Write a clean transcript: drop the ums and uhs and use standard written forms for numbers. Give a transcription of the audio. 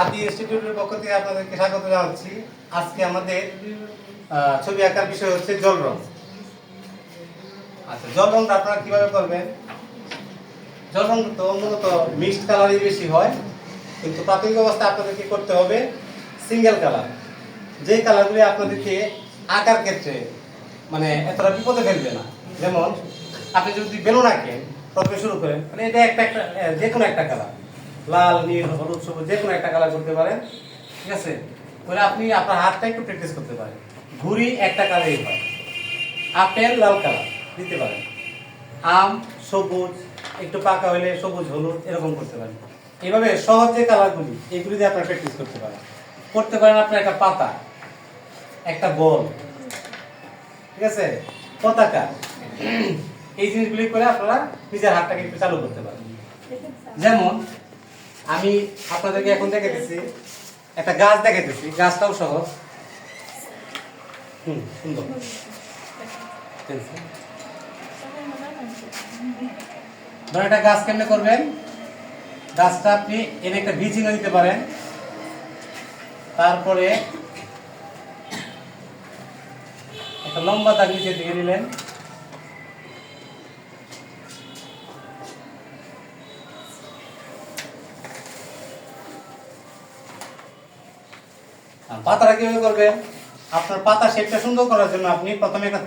আদি ইনস্টিটিউটের পক্ষ থেকে আপনাদেরকে স্বাগত জানাচ্ছি। আজকে আমাদের ছবি আঁকার বিষয় হচ্ছে জল রং। আচ্ছা, জল রংটা আপনারা কিভাবে করবেন? জল রং তো মূলত মিক্সড কালারই বেশি হয়, কিন্তু প্রাথমিক অবস্থায় আপনাদেরকে করতে হবে সিঙ্গেল কালার। যে কালারগুলি আপনাদেরকে আঁকার ক্ষেত্রে মানে এতটা বিপদে ফেলবে না। যেমন আপনি যদি বেলুন আঁকেন, প্রথমে শুরু করেন, মানে এটা একটা যে কোনো একটা কালার, লাল, নীল, হলুদ, সবুজ, যে কোনো একটা কালার করতে পারেন। ঠিক আছে, মানে আপনি আপনার হাতটা একটু প্র্যাকটিস করতে পারেন। ঘুড়ি একটা কালারই হয়, আপেল লাল কালার দিতে পারেন, আম সবুজ, একটু পাকা হলে সবুজ হলুদ, এরকম করতে পারেন। এইভাবে সহজ যে কালারগুলি, এগুলি দিয়ে আপনারা প্র্যাকটিস করতে পারেন। করতে পারেন আপনার একটা পাতা, একটা বল, ঠিক আছে, পতাকা, এই জিনিসগুলি করে আপনারা নিজের হাতটাকে একটু চালু করতে পারেন। যেমন আমি আপনাদেরকে এখন দেখাইতেছি একটা গাছ দেখাইতেছি, গাছটাও সহজ, সুন্দর। ধরেন একটা গাছ কেমনে করবেন? গাছটা আপনি এনে একটা বীজ চিহ্ন দিতে পারেন, তারপরে একটা লম্বা দাগ নিচের দিকে নিলেন, পাতাটা কিভাবে করবেন? আপনার পাতা শেপটা সুন্দর করার জন্য আপনি প্রথমে একটা